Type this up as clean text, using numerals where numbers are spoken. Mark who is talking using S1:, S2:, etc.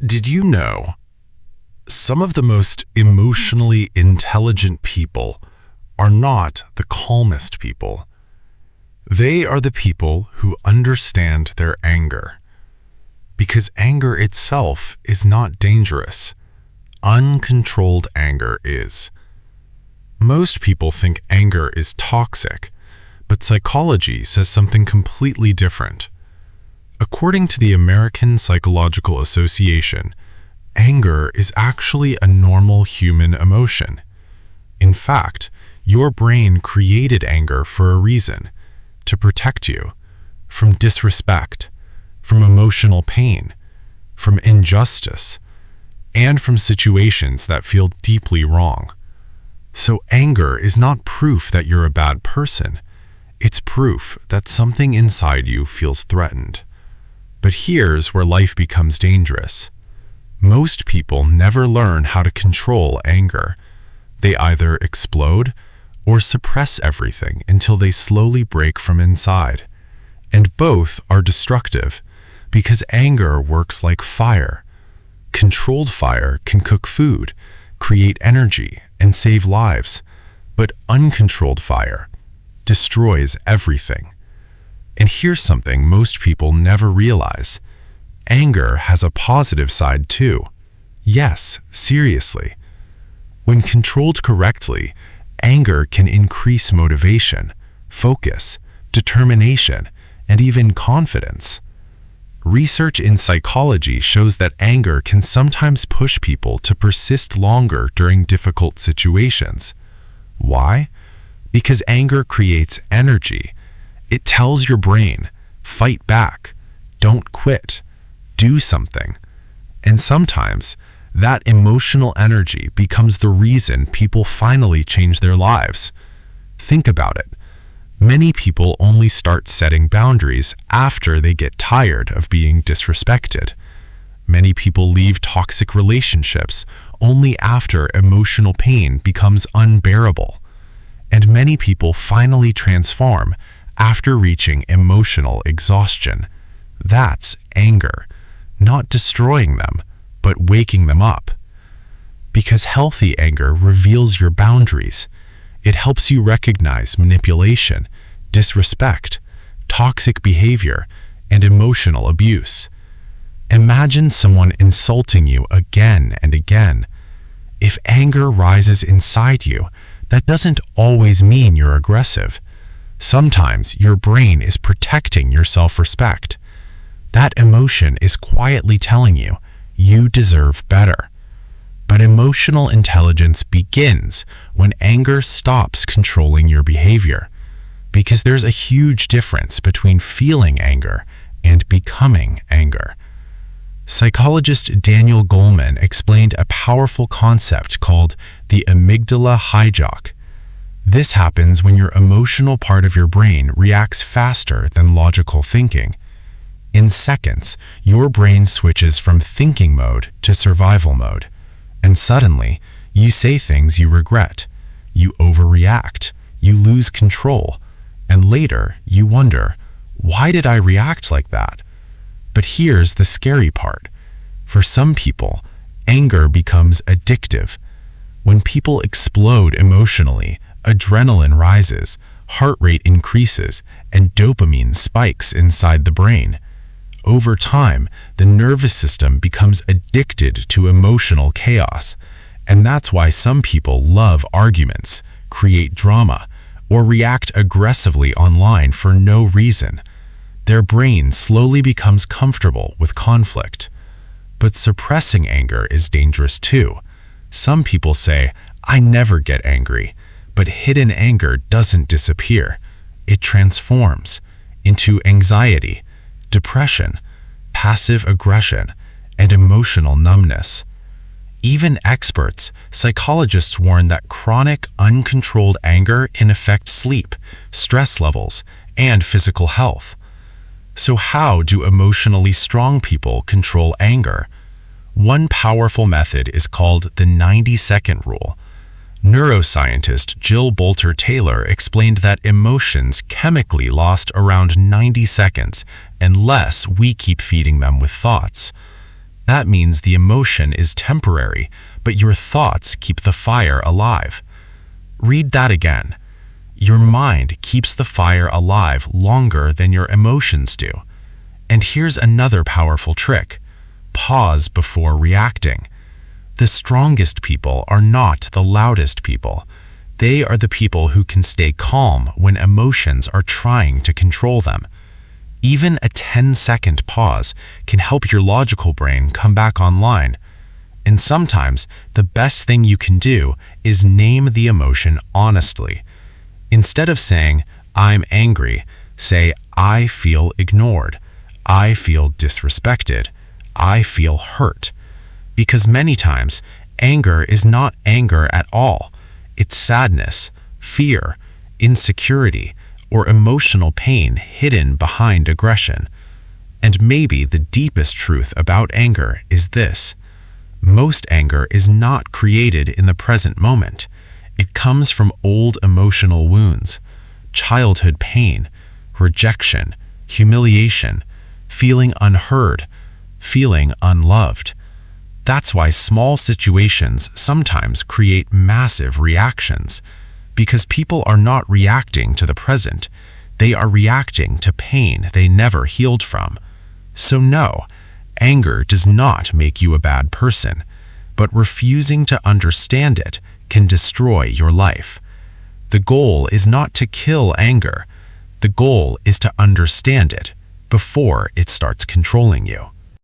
S1: Did you know some of the most emotionally intelligent people are not the calmest people? They are the people who understand their anger. Because anger itself is not dangerous. Uncontrolled anger is. Most people think anger is toxic, but psychology says something completely different. According to the American Psychological Association, anger is actually a normal human emotion. In fact, your brain created anger for a reason, to protect you from disrespect, from emotional pain, from injustice, and from situations that feel deeply wrong. So anger is not proof that you're a bad person. It's proof that something inside you feels threatened. But here's where life becomes dangerous. Most people never learn how to control anger. They either explode or suppress everything until they slowly break from inside. And both are destructive, because anger works like fire. Controlled fire can cook food, create energy, and save lives. But uncontrolled fire destroys everything. And here's something most people never realize. Anger has a positive side too. Yes, seriously. When controlled correctly, anger can increase motivation, focus, determination, and even confidence. Research in psychology shows that anger can sometimes push people to persist longer during difficult situations. Why? Because anger creates energy. It tells your brain, fight back, don't quit, do something. And sometimes, that emotional energy becomes the reason people finally change their lives. Think about it. Many people only start setting boundaries after they get tired of being disrespected. Many people leave toxic relationships only after emotional pain becomes unbearable. And many people finally transform after reaching emotional exhaustion. That's anger, not destroying them, but waking them up. Because healthy anger reveals your boundaries. It helps you recognize manipulation, disrespect, toxic behavior, and emotional abuse. Imagine someone insulting you again and again. If anger rises inside you, that doesn't always mean you're aggressive. Sometimes your brain is protecting your self-respect. That emotion is quietly telling you, you deserve better. But emotional intelligence begins when anger stops controlling your behavior. Because there's a huge difference between feeling anger and becoming anger. Psychologist Daniel Goleman explained a powerful concept called the amygdala hijack. This happens when your emotional part of your brain reacts faster than logical thinking. In seconds, your brain switches from thinking mode to survival mode. And suddenly, you say things you regret. You overreact. You lose control. And later, you wonder, why did I react like that? But here's the scary part. For some people, anger becomes addictive. When people explode emotionally, adrenaline rises, heart rate increases, and dopamine spikes inside the brain. Over time, the nervous system becomes addicted to emotional chaos, and that's why some people love arguments, create drama, or react aggressively online for no reason. Their brain slowly becomes comfortable with conflict. But suppressing anger is dangerous too. Some people say, I never get angry, but hidden anger doesn't disappear. It transforms into anxiety, depression, passive aggression, and emotional numbness. Even experts, psychologists warn that chronic, uncontrolled anger can affect sleep, stress levels, and physical health. So how do emotionally strong people control anger? One powerful method is called the 90-second rule. Neuroscientist Jill Boulter Taylor explained that emotions chemically last around 90 seconds unless we keep feeding them with thoughts. That means the emotion is temporary, but your thoughts keep the fire alive. Read that again. Your mind keeps the fire alive longer than your emotions do. And here's another powerful trick. Pause before reacting. The strongest people are not the loudest people. They are the people who can stay calm when emotions are trying to control them. Even a 10-second pause can help your logical brain come back online. And sometimes the best thing you can do is name the emotion honestly. Instead of saying, "I'm angry," say, "I feel ignored. I feel disrespected. I feel hurt." Because many times, anger is not anger at all. It's sadness, fear, insecurity, or emotional pain hidden behind aggression. And maybe the deepest truth about anger is this: most anger is not created in the present moment. It comes from old emotional wounds, childhood pain, rejection, humiliation, feeling unheard, feeling unloved. That's why small situations sometimes create massive reactions, because people are not reacting to the present. They are reacting to pain they never healed from. So no, anger does not make you a bad person, but refusing to understand it can destroy your life. The goal is not to kill anger. The goal is to understand it before it starts controlling you.